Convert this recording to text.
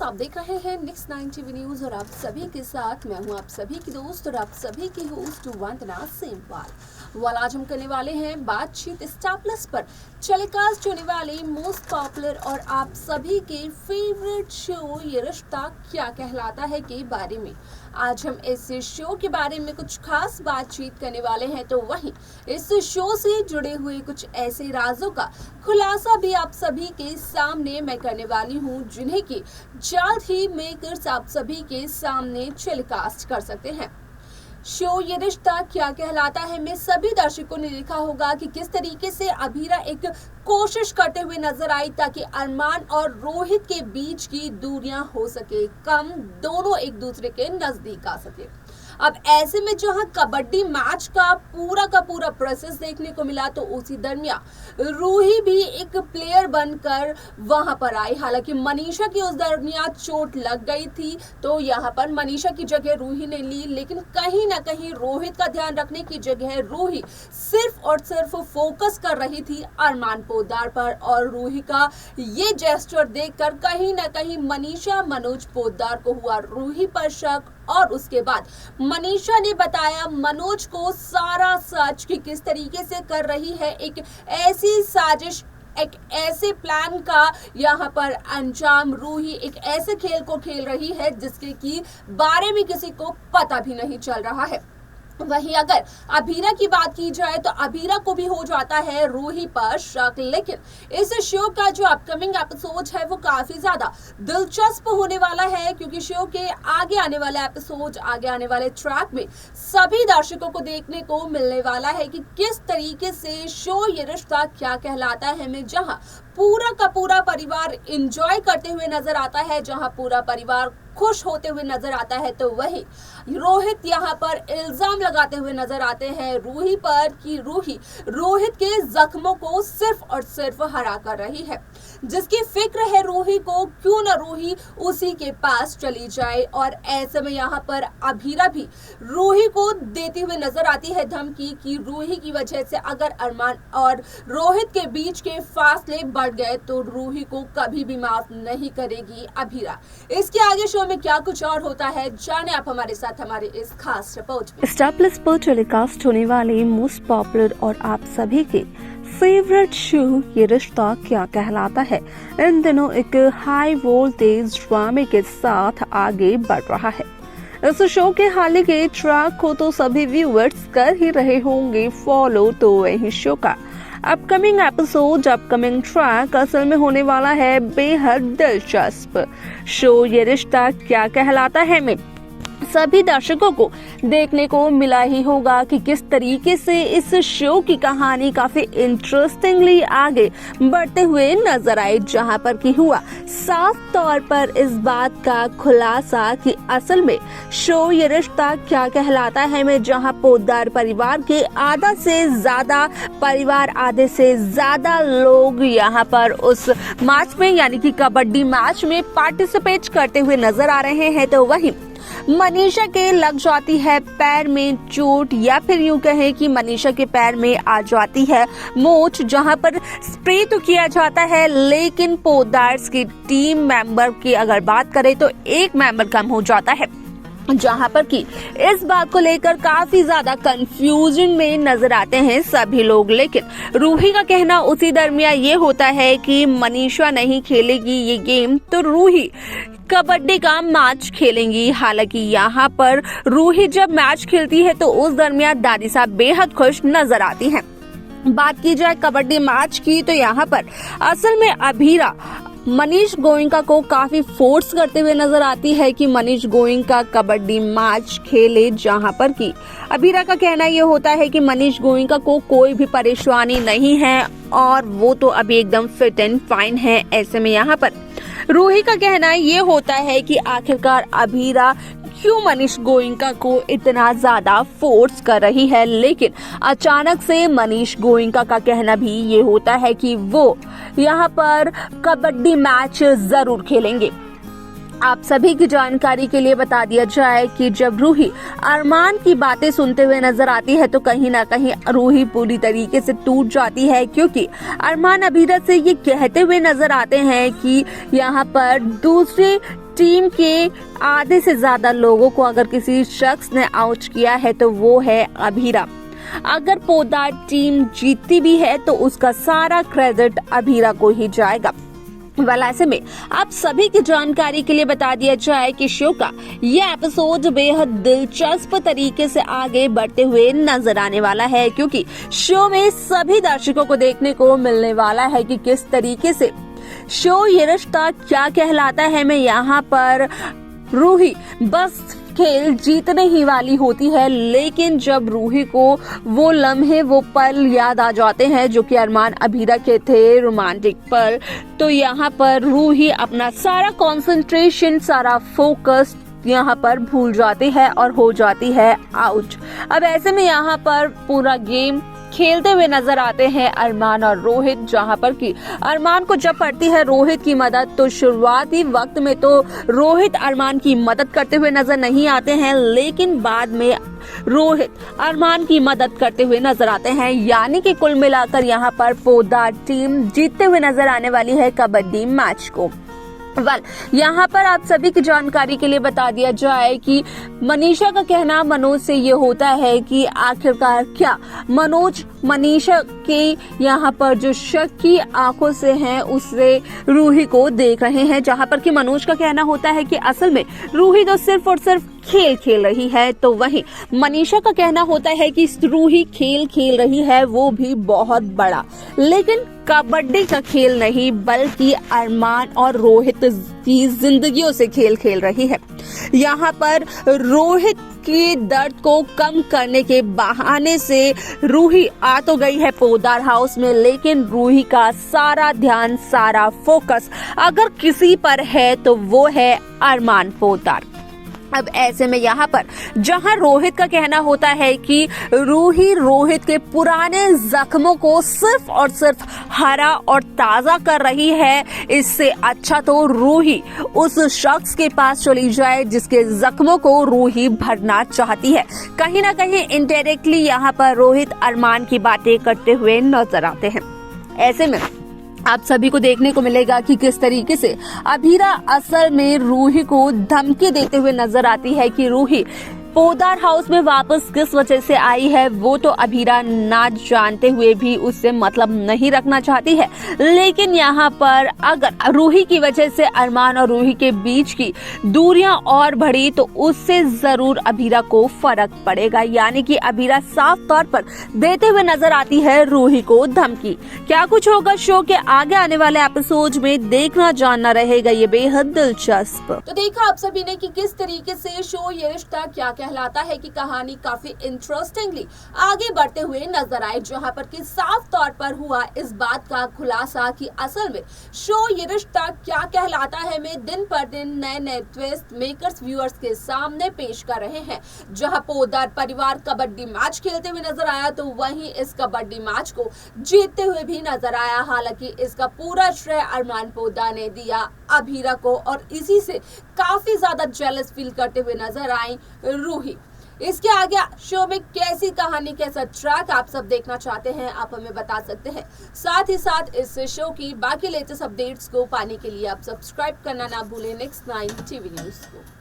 आप देख रहे हैं नेक्स्ट 9 टीवी न्यूज और आप सभी के साथ मैं हूं आप सभी की दोस्त और आप सभी की होस्ट वंदना सेमवाल। आज हम करने वाले हैं बातचीत स्टार प्लस पर टेलीकास्ट होने वाले मोस्ट पॉपुलर और आप सभी के फेवरेट शो ये रिश्ता क्या कहलाता है के बारे में। आज हम इस शो के बारे में कुछ खास बातचीत करने वाले हैं, तो वहीं इस शो से जुड़े हुए कुछ ऐसे राजों का खुलासा भी आप सभी के सामने मैं करने वाली हूं, जिन्हें की जल्द ही मेकर्स आप सभी के सामने टेलीकास्ट कर सकते हैं। शो ये रिश्ता क्या कहलाता है में सभी दर्शकों ने देखा होगा कि किस तरीके से अभीरा एक कोशिश करते हुए नजर आई ताकि अरमान और रोहित के बीच की दूरियां हो सके कम, दोनों एक दूसरे के नजदीक आ सके। अब ऐसे में जहां कबड्डी मैच का पूरा प्रोसेस देखने को मिला, तो उसी दरमियान रूही भी एक प्लेयर बनकर वहां पर आई। हालांकि मनीषा की उस दरमियान चोट लग गई थी, तो यहां पर मनीषा की जगह रूही ने ली, लेकिन कहीं ना कहीं रोहित का ध्यान रखने की जगह रूही सिर्फ और सिर्फ फोकस कर रही थी अरमान पोद्दार पर। और रूही का ये जेस्चर देखकर कहीं ना कहीं मनीषा मनोज पोद्दार को हुआ रूही पर शक, और उसके बाद मनीषा ने बताया मनोज को सारा सच कि किस तरीके से कर रही है एक ऐसी साजिश, एक ऐसे प्लान का यहाँ पर अंजाम रूही एक ऐसे खेल को खेल रही है जिसके की बारे में किसी को पता भी नहीं चल रहा है। वहीं अगर अभीरा की बात की जाए तो अभीरा को भी हो जाता है रूही पर शक, लेकिन इस शो का जो अपकमिंग एपिसोड है वो काफी ज्यादा दिलचस्प होने वाला है, क्योंकि शो के आगे आने वाले एपिसोड, आगे आने वाले ट्रैक में सभी दर्शकों को देखने को मिलने वाला है कि किस तरीके से शो ये रिश्ता क्या कहलाता है में जहां पूरा का पूरा परिवार एंजॉय करते हुए नजर आता है, जहां पूरा परिवार खुश होते हुए नजर आता है, तो वही रोहित यहाँ पर इल्जाम लगाते हुए नजर आते हैं रूही पर कि रूही रोहित के जख्मों को सिर्फ और सिर्फ हरा कर रही है। जिसकी फिक्र है रूही को, क्यों न रूही उसी के पास चली जाए। और ऐसे में यहाँ पर अभीरा भी रूही को देती हुए नजर आती है धमकी कि रूही की वजह से अगर अरमान और रोहित के बीच के फासले बढ़ गए तो रूही को कभी भी माफ नहीं करेगी अभीरा। इसके आगे शो में क्या कुछ और होता है, जाने आप हमारे साथ हमारे इस खास रिपोर्ट में। स्टार प्लस पर टेलीकास्ट होने वाले मोस्ट पॉपुलर और आप सभी के फेवरेट शो ये रिश्ता क्या कहलाता है इन दिनों एक हाई वोल्टेज ड्रामे के साथ आगे बढ़ रहा है। इस शो के हाल के ट्रैक को तो सभी व्यूअर्स कर ही रहे होंगे फॉलो, तो वही शो का अपकमिंग एपिसोड, अपकमिंग ट्रैक असल में होने वाला है बेहद दिलचस्प। शो ये रिश्ता क्या कहलाता है में सभी दर्शकों को देखने को मिला ही होगा कि किस तरीके से इस शो की कहानी काफी इंटरेस्टिंगली आगे बढ़ते हुए नजर आई, जहां पर की हुआ साफ तौर पर इस बात का खुलासा कि असल में शो ये रिश्ता क्या कहलाता है में जहां पोद्दार परिवार के आधा से ज्यादा लोग यहाँ पर उस मैच में यानी कि कबड्डी मैच में पार्टिसिपेट करते हुए नजर आ रहे हैं, तो वहीं मनीषा के लग जाती है पैर में चोट, या फिर यूं कहें कि मनीषा के पैर में आ जाती है मोच, जहां पर स्प्रे तो किया जाता है, लेकिन पोद्दार्स की टीम मेंबर की अगर बात करें तो एक मेंबर कम हो जाता है, जहां पर कि इस बात को लेकर काफी ज्यादा कंफ्यूजन में नजर आते हैं सभी लोग। लेकिन रूही का कहना उसी दरमियान ये होता है कि मनीषा नहीं खेलेगी ये गेम, तो रूही कबड्डी का मैच खेलेंगी। हालांकि यहाँ पर रूही जब मैच खेलती है तो उस दरमियान दादी साहब बेहद खुश नजर आती हैं। बात की जाए कबड्डी मैच की, तो यहाँ पर असल में अभीरा मनीष गोयनका को काफी फोर्स करते हुए नजर आती है कि मनीष गोयनका कबड्डी मैच खेले, जहां पर कि अभीरा का कहना ये होता है कि मनीष गोयनका को कोई भी परेशानी नहीं है और वो तो अभी एकदम फिट एंड फाइन है। ऐसे में यहाँ पर रूही का कहना ये होता है कि आखिरकार अभीरा क्यों मनीष गोयनका को इतना ज्यादा फोर्स कर रही है, लेकिन अचानक से मनीष गोयनका का कहना भी ये होता है कि वो यहाँ पर कबड्डी मैच जरूर खेलेंगे। आप सभी की जानकारी के लिए बता दिया जाए कि जब रूही अरमान की बातें सुनते हुए नजर आती है तो कहीं ना कहीं रूही पूरी तरीके से टूट जाती है, क्योंकि अरमान अभीरा से ये कहते हुए नजर आते हैं कि यहाँ पर दूसरे टीम के आधे से ज्यादा लोगों को अगर किसी शख्स ने आउट किया है तो वो है अभीरा। अगर पोद्दार टीम जीतती भी है तो उसका सारा क्रेडिट अभीरा को ही जाएगा। ऐसे में आप सभी की जानकारी के लिए बता दिया जाए कि शो का ये एपिसोड बेहद दिलचस्प तरीके से आगे बढ़ते हुए नजर आने वाला है, क्योंकि शो में सभी दर्शकों को देखने को मिलने वाला है कि किस तरीके से शो ये रिश्ता क्या कहलाता है में यहाँ पर रूही बस खेल जीतने ही वाली होती है, लेकिन जब रूही को वो लम्हे वो पल याद आ जाते हैं जो कि अरमान अभीरा के थे, रोमांटिक पल, तो यहाँ पर रूही अपना सारा कंसंट्रेशन, सारा फोकस यहाँ पर भूल जाती है और हो जाती है आउट। अब ऐसे में यहाँ पर पूरा गेम खेलते हुए नजर आते हैं अरमान और रोहित, जहां पर कि अरमान को जब पड़ती है रोहित की मदद, तो शुरुआती वक्त में तो रोहित अरमान की मदद करते हुए नजर नहीं आते हैं, लेकिन बाद में रोहित अरमान की मदद करते हुए नजर आते हैं। यानी कि कुल मिलाकर यहाँ पर पोद्दार टीम जीतते हुए नजर आने वाली है कबड्डी मैच को। यहाँ पर आप सभी की जानकारी के लिए बता दिया जाए कि मनीषा का कहना मनोज से ये होता है कि आखिरकार क्या मनोज मनीषा के यहाँ पर जो शक की आंखों से हैं उससे रूही को देख रहे हैं, जहाँ पर कि मनोज का कहना होता है कि असल में रूही तो सिर्फ और सिर्फ खेल खेल रही है, तो वहीं मनीषा का कहना होता है कि रूही खेल खेल रही है वो भी बहुत बड़ा, लेकिन कबड्डी का खेल नहीं बल्कि अरमान और रोहित की जिंदगियों से खेल खेल रही है। यहाँ पर रोहित के दर्द को कम करने के बहाने से रूही आ तो गई है पोद्दार हाउस में, लेकिन रूही का सारा ध्यान, सारा फोकस अगर किसी पर है तो वो है अरमान पोद्दार। अब ऐसे में यहाँ पर जहाँ रोहित का कहना होता है कि रूही रोहित के पुराने जख्मों को सिर्फ और सिर्फ हरा और ताजा कर रही है, इससे अच्छा तो रूही उस शख्स के पास चली जाए जिसके जख्मों को रूही भरना चाहती है। कहीं ना कहीं इनडायरेक्टली यहाँ पर रोहित अरमान की बातें करते हुए नजर आते हैं। ऐसे में आप सभी को देखने को मिलेगा कि किस तरीके से अभीरा असल में रूही को धमकी देते हुए नजर आती है कि रूही पोद्दार हाउस में वापस किस वजह से आई है वो तो अभीरा ना जानते हुए भी उससे मतलब नहीं रखना चाहती है, लेकिन यहाँ पर अगर रूही की वजह से अरमान और रूही के बीच की दूरियां और बढ़ी तो उससे जरूर अभीरा को फर्क पड़ेगा। यानी कि अभीरा साफ तौर पर देते हुए नजर आती है रूही को धमकी। क्या कुछ होगा शो के आगे आने वाले एपिसोड में, देखना जानना रहेगा ये बेहद दिलचस्प। तो देखा आप सभी ने कि किस तरीके से शो ये रिश्ता क्या कहलाता है की कहानी काफी इंटरेस्टिंगली आगे बढ़ते हुए नजर आए, जहां पर कि साफ तौर पर हुआ इस बात का खुलासा कि असल में शो ये रिश्ता क्या कहलाता है में दिन पर दिन नए नए ट्विस्ट मेकर्स व्यूअर्स के सामने पेश कर रहे हैं। जहां पोद्दार परिवार कबड्डी मैच खेलते हुए नजर आया तो वहीं इस कबड्डी मैच को जीतते हुए भी नजर आया। हालांकि इसका पूरा श्रेय अरमान पोद्दार ने दिया अभीरा को और इसी से काफी ज्यादा जेलस फील करते हुए नजर आई रूही। इसके आगे शो में कैसी कहानी, कैसा ट्रैक आप सब देखना चाहते हैं आप हमें बता सकते हैं। साथ ही साथ इस शो की बाकी लेटेस्ट अपडेट्स को पाने के लिए आप सब्सक्राइब करना ना भूलें नेक्स्ट 9 टीवी न्यूज को।